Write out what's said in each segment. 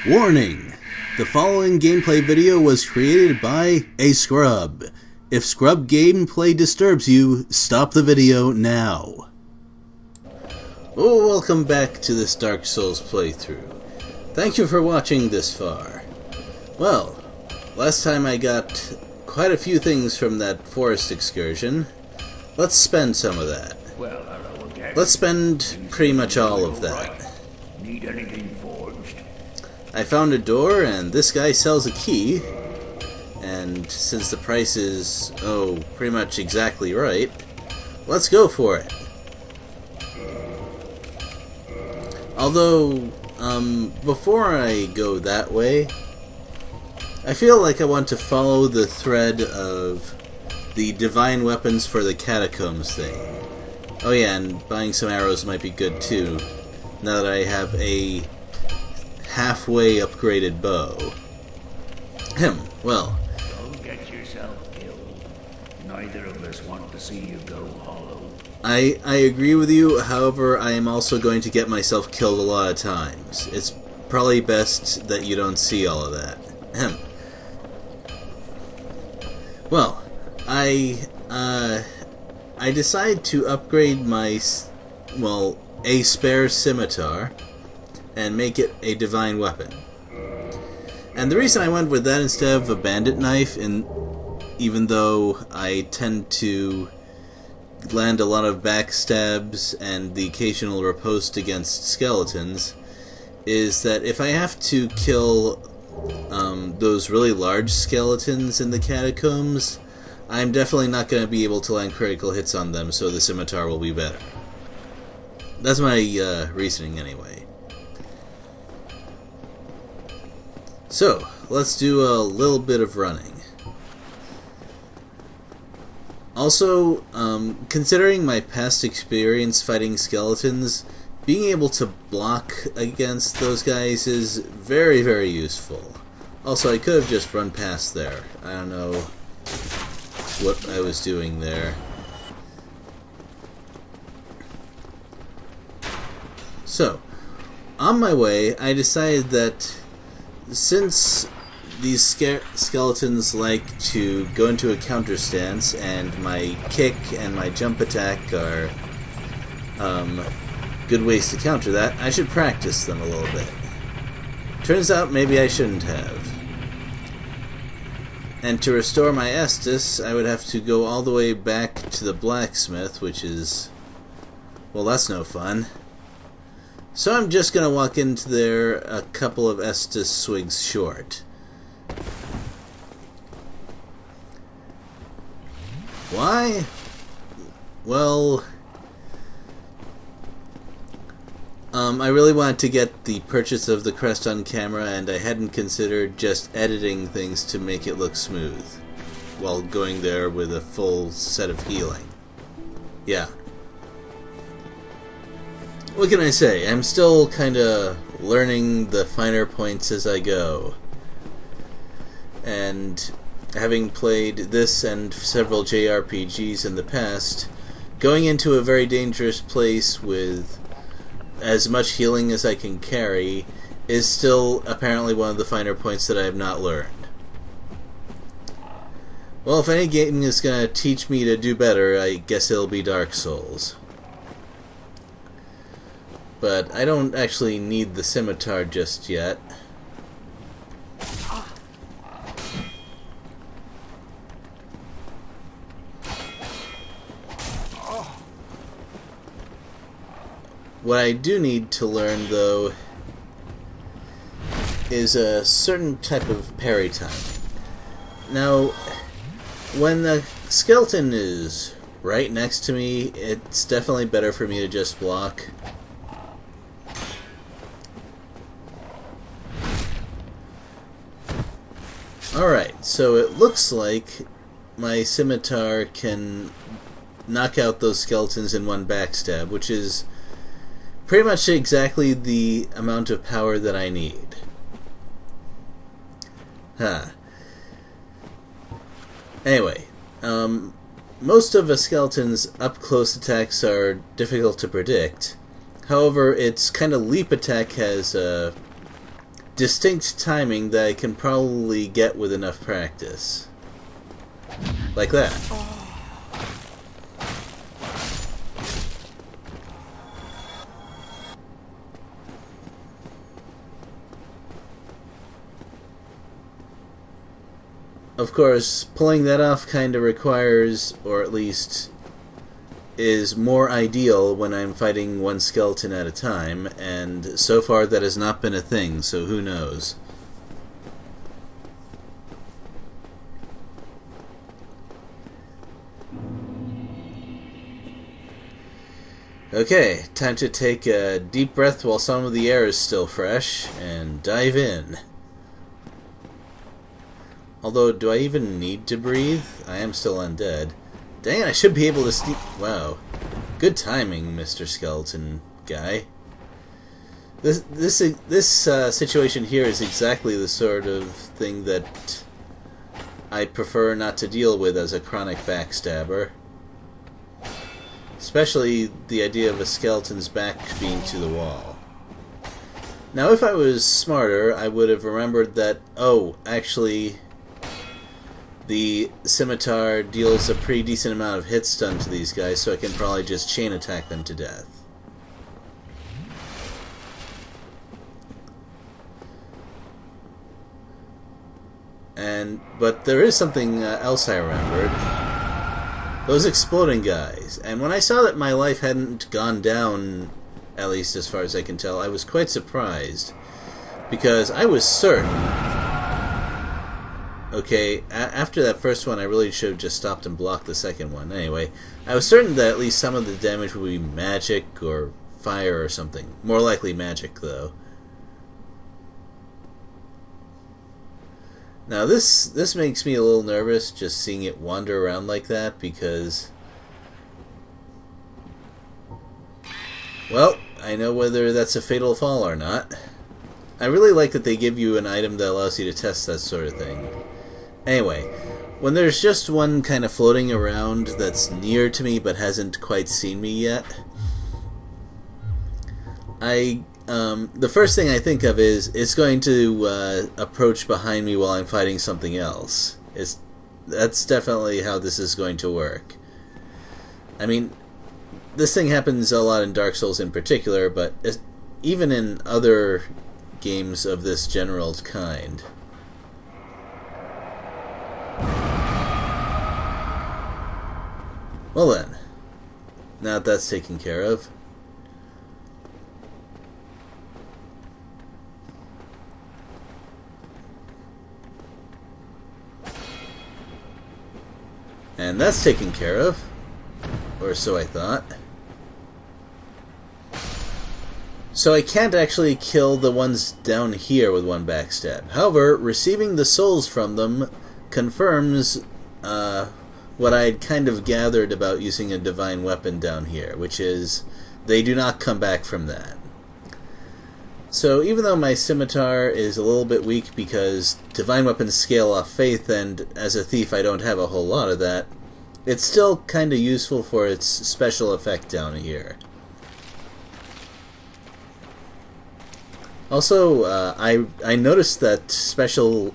Warning! The following gameplay video was created by a scrub. If scrub gameplay disturbs you, stop the video now. Oh, welcome back to this Dark Souls playthrough. Thank you for watching this far. Well, last time I got quite a few things from that forest excursion. Let's spend some of that. Well, hello again. Let's spend pretty much all of that. Need anything forged? I found a door, and this guy sells a key. And since the price is, pretty much exactly right, let's go for it. Although, before I go that way, I feel like I want to follow the thread of the divine weapons for the catacombs thing. Oh yeah, and buying some arrows might be good too, now that I have a halfway upgraded bow. Well. Don't get yourself killed. Neither of us want to see you go hollow. I agree with you, however, I am also going to get myself killed a lot of times. It's probably best that you don't see all of that. Well, I decided to upgrade my, a spare scimitar and make it a divine weapon. And the reason I went with that instead of a bandit knife, even though I tend to land a lot of backstabs and the occasional riposte against skeletons, is that if I have to kill those really large skeletons in the catacombs, I'm definitely not going to be able to land critical hits on them, so the scimitar will be better. That's my reasoning anyway. So, let's do a little bit of running. Also, considering my past experience fighting skeletons, being able to block against those guys is very, very useful. Also, I could have just run past there. I don't know what I was doing there. So, on my way, I decided that since these skeletons like to go into a counter stance, and my kick and my jump attack are good ways to counter that, I should practice them a little bit. Turns out maybe I shouldn't have. And to restore my Estus, I would have to go all the way back to the blacksmith, which is, well, that's no fun. So I'm just going to walk into there a couple of Estus swigs short. Why? Well, I really wanted to get the purchase of the crest on camera, and I hadn't considered just editing things to make it look smooth while going there with a full set of healing. Yeah. What can I say? I'm still kinda learning the finer points as I go. And having played this and several JRPGs in the past, going into a very dangerous place with as much healing as I can carry is still apparently one of the finer points that I have not learned. Well, if any game is gonna teach me to do better, I guess it'll be Dark Souls. But I don't actually need the scimitar just yet. What I do need to learn, though, is a certain type of parry time. Now, when the skeleton is right next to me, it's definitely better for me to just block. Alright, so it looks like my scimitar can knock out those skeletons in one backstab, which is pretty much exactly the amount of power that I need. Anyway, most of a skeleton's up-close attacks are difficult to predict. However, its kind of leap attack has distinct timing that I can probably get with enough practice. Like that. Of course, pulling that off kind of requires, or at least is more ideal when I'm fighting one skeleton at a time, and so far that has not been a thing, so who knows. Okay, time to take a deep breath while some of the air is still fresh, and dive in. Although, do I even need to breathe? I am still undead. Dang it, I should be able to sneak... Wow. Good timing, Mr. Skeleton Guy. This situation here is exactly the sort of thing that I prefer not to deal with as a chronic backstabber. Especially the idea of a skeleton's back being to the wall. Now, if I was smarter, I would have remembered that, oh, actually, the scimitar deals a pretty decent amount of hit stun to these guys, so I can probably just chain attack them to death. But there is something else I remembered. Those exploding guys. And when I saw that my life hadn't gone down, at least as far as I can tell, I was quite surprised. Because I was certain... Okay, after that first one, I really should have just stopped and blocked the second one. Anyway, I was certain that at least some of the damage would be magic or fire or something. More likely magic, though. Now, this makes me a little nervous, just seeing it wander around like that, because... Well, I know whether that's a fatal fall or not. I really like that they give you an item that allows you to test that sort of thing. Anyway, when there's just one kind of floating around that's near to me but hasn't quite seen me yet, the first thing I think of is it's going to approach behind me while I'm fighting something else. That's definitely how this is going to work. I mean, this thing happens a lot in Dark Souls in particular, but even in other games of this general kind. Well then, now that that's taken care of, and that's taken care of, or so I thought. So I can't actually kill the ones down here with one backstab. However, receiving the souls from them confirms what I had kind of gathered about using a divine weapon down here, which is they do not come back from that. So even though my scimitar is a little bit weak because divine weapons scale off faith, and as a thief I don't have a whole lot of that, it's still kind of useful for its special effect down here. Also, I noticed that special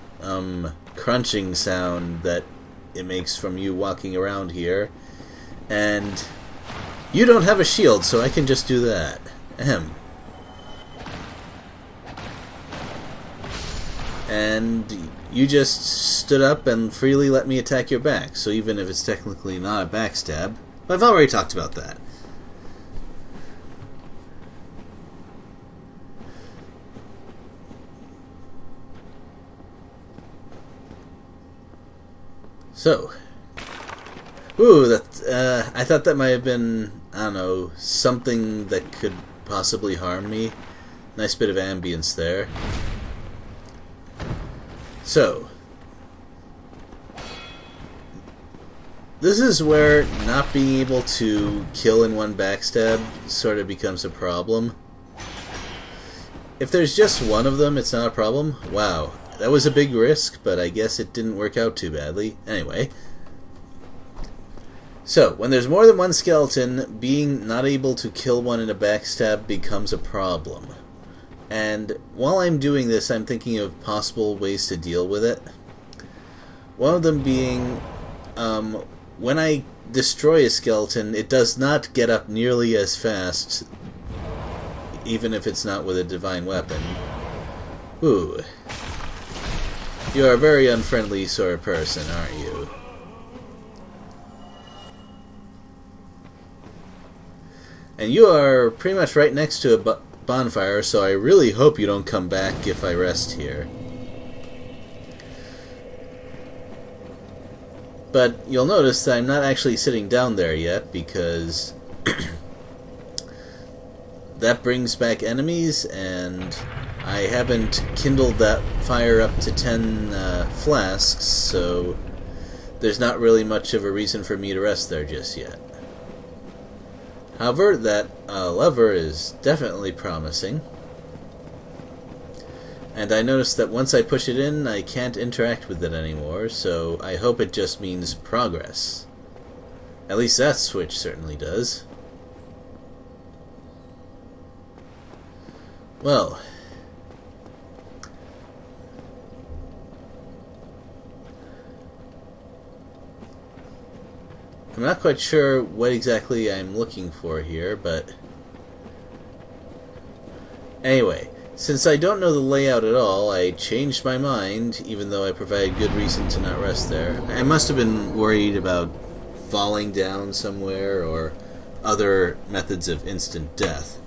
crunching sound that it makes from you walking around here, and you don't have a shield, so I can just do that. Ahem. And you just stood up and freely let me attack your back, so even if it's technically not a backstab, I've already talked about that. So, ooh, that I thought that might have been, I don't know, something that could possibly harm me. Nice bit of ambience there. So, this is where not being able to kill in one backstab sort of becomes a problem. If there's just one of them, it's not a problem. Wow. That was a big risk, but I guess it didn't work out too badly. Anyway. So, when there's more than one skeleton, being not able to kill one in a backstab becomes a problem. And while I'm doing this, I'm thinking of possible ways to deal with it. One of them being, when I destroy a skeleton, it does not get up nearly as fast, even if it's not with a divine weapon. Ooh. You are a very unfriendly sort of person, aren't you? And you are pretty much right next to a bonfire, so I really hope you don't come back if I rest here. But you'll notice that I'm not actually sitting down there yet, because that brings back enemies, and I haven't kindled that fire up to 10 flasks, so there's not really much of a reason for me to rest there just yet. However, that lever is definitely promising. And I noticed that once I push it in, I can't interact with it anymore, so I hope it just means progress. At least that switch certainly does. Well, I'm not quite sure what exactly I'm looking for here, but anyway, since I don't know the layout at all, I changed my mind, even though I provided good reason to not rest there. I must have been worried about falling down somewhere or other methods of instant death.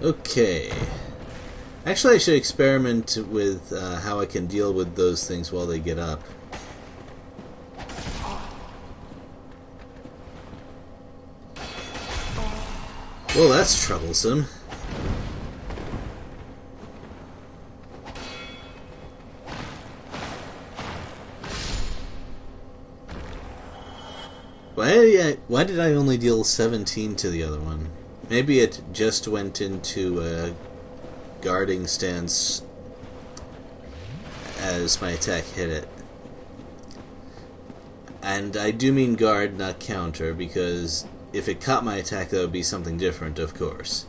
Okay. Actually, I should experiment with how I can deal with those things while they get up. Well, that's troublesome. Why did I only deal 17 to the other one? Maybe it just went into a guarding stance as my attack hit it. And I do mean guard, not counter, because if it caught my attack, that would be something different, of course.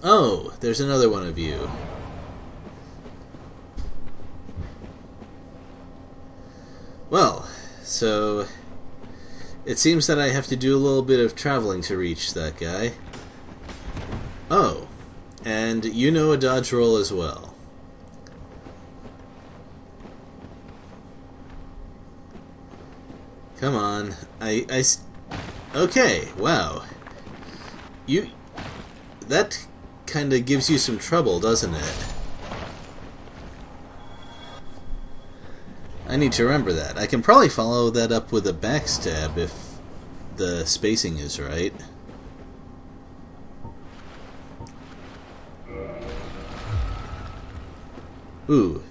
Oh, there's another one of you. Well, so it seems that I have to do a little bit of traveling to reach that guy. Oh, and you know a dodge roll as well. Come on, okay, wow. That kinda gives you some trouble, doesn't it? I need to remember that. I can probably follow that up with a backstab if the spacing is right. Ooh,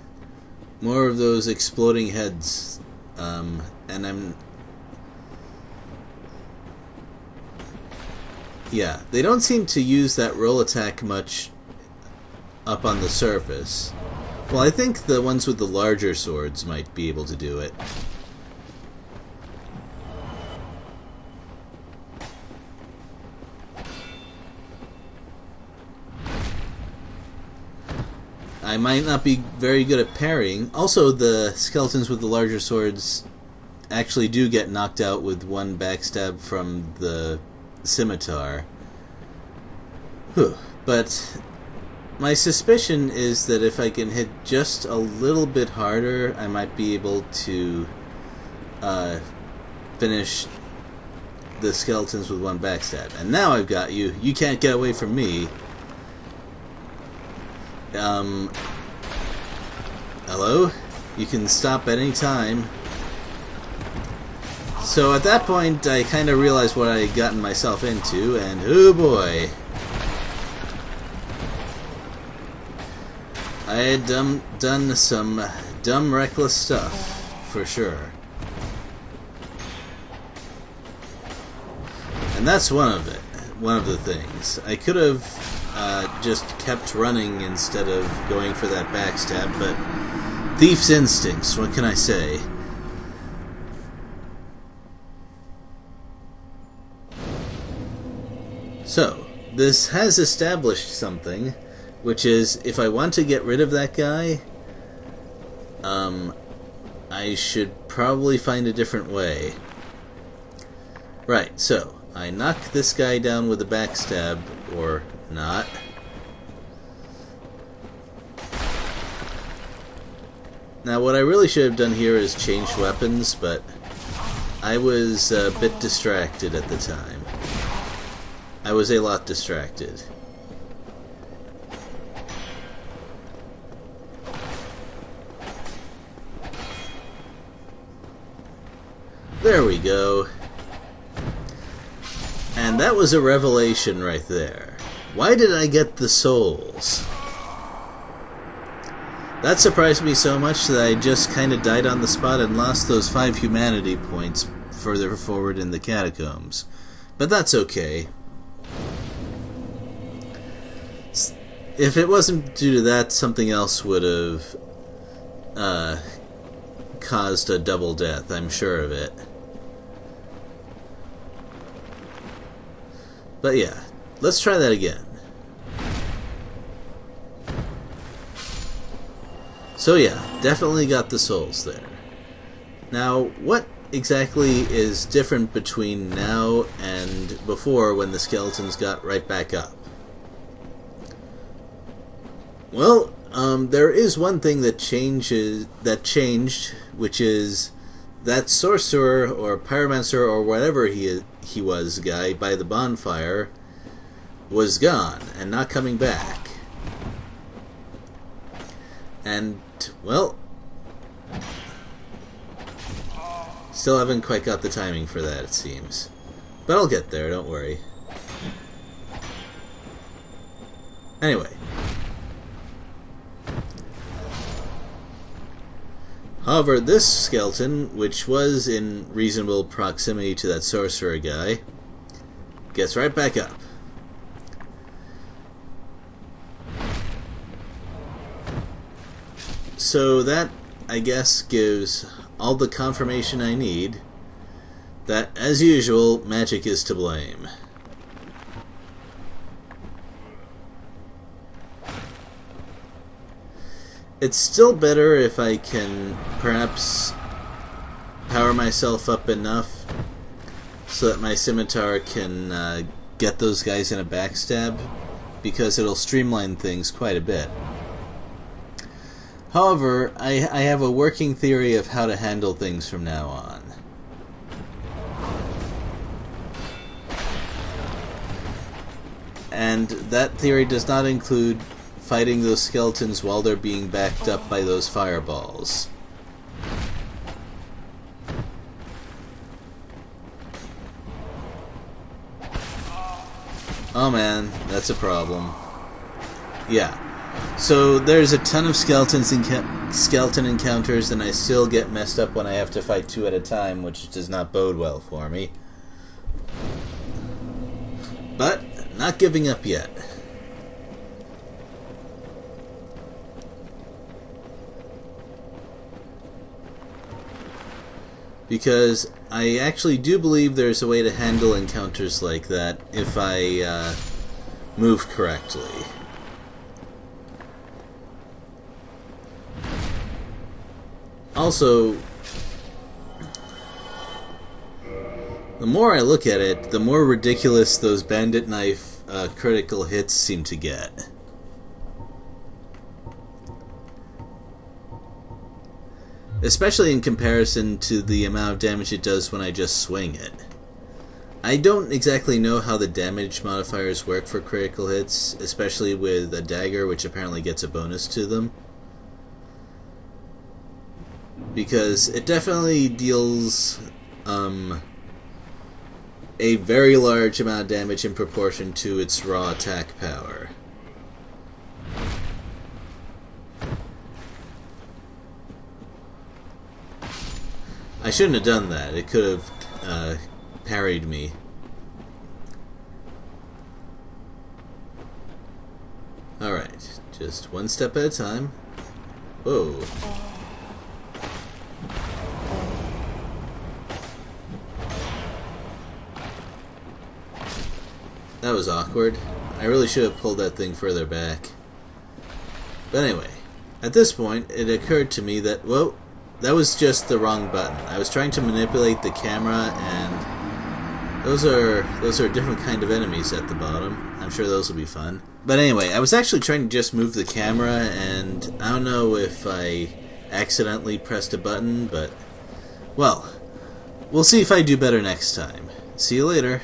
more of those exploding heads, and yeah, they don't seem to use that roll attack much up on the surface. Well, I think the ones with the larger swords might be able to do it. I might not be very good at parrying. Also, the skeletons with the larger swords actually do get knocked out with one backstab from the scimitar. Whew. But my suspicion is that if I can hit just a little bit harder, I might be able to finish the skeletons with one backstab. And now I've got you. You can't get away from me. Hello? You can stop at any time. So at that point, I kind of realized what I had gotten myself into, and oh boy. I had done some dumb, reckless stuff, for sure. And that's one of the things. I could have just kept running instead of going for that backstab, but thief's instincts, what can I say? So, this has established something, which is if I want to get rid of that guy, I should probably find a different way. Right, so I knock this guy down with a backstab, or not. Now what I really should have done here is changed weapons, but I was a bit distracted at the time. I was a lot distracted. There we go. And that was a revelation right there. Why did I get the souls? That surprised me so much that I just kind of died on the spot and lost those 5 humanity points further forward in the catacombs. But that's okay. If it wasn't due to that, something else would have caused a double death, I'm sure of it. But yeah, let's try that again. So yeah, definitely got the souls there. Now, what exactly is different between now and before when the skeletons got right back up? Well, there is one thing that changed, which is that sorcerer or pyromancer or whatever he was guy by the bonfire was gone and not coming back. And, well, still haven't quite got the timing for that, it seems. But I'll get there, don't worry. Anyway. However, this skeleton, which was in reasonable proximity to that sorcerer guy, gets right back up. So that, I guess, gives all the confirmation I need that, as usual, magic is to blame. It's still better if I can perhaps power myself up enough so that my scimitar can get those guys in a backstab, because it'll streamline things quite a bit. However, I have a working theory of how to handle things from now on. And that theory does not include fighting those skeletons while they're being backed up by those fireballs. Oh man, that's a problem. Yeah. So there's a ton of skeleton encounters, and I still get messed up when I have to fight 2 at a time, which does not bode well for me. But not giving up yet. Because I actually do believe there's a way to handle encounters like that if I move correctly. Also, the more I look at it, the more ridiculous those bandit knife critical hits seem to get. Especially in comparison to the amount of damage it does when I just swing it. I don't exactly know how the damage modifiers work for critical hits, especially with a dagger, which apparently gets a bonus to them. Because it definitely deals a very large amount of damage in proportion to its raw attack power. I shouldn't have done that. It could have parried me. Alright, just one step at a time. Whoa. That was awkward. I really should have pulled that thing further back. But anyway, at this point, it occurred to me that, well, that was just the wrong button. I was trying to manipulate the camera, and those are a different kind of enemies at the bottom. I'm sure those will be fun. But anyway, I was actually trying to just move the camera, and I don't know if I accidentally pressed a button, but, well, we'll see if I do better next time. See you later.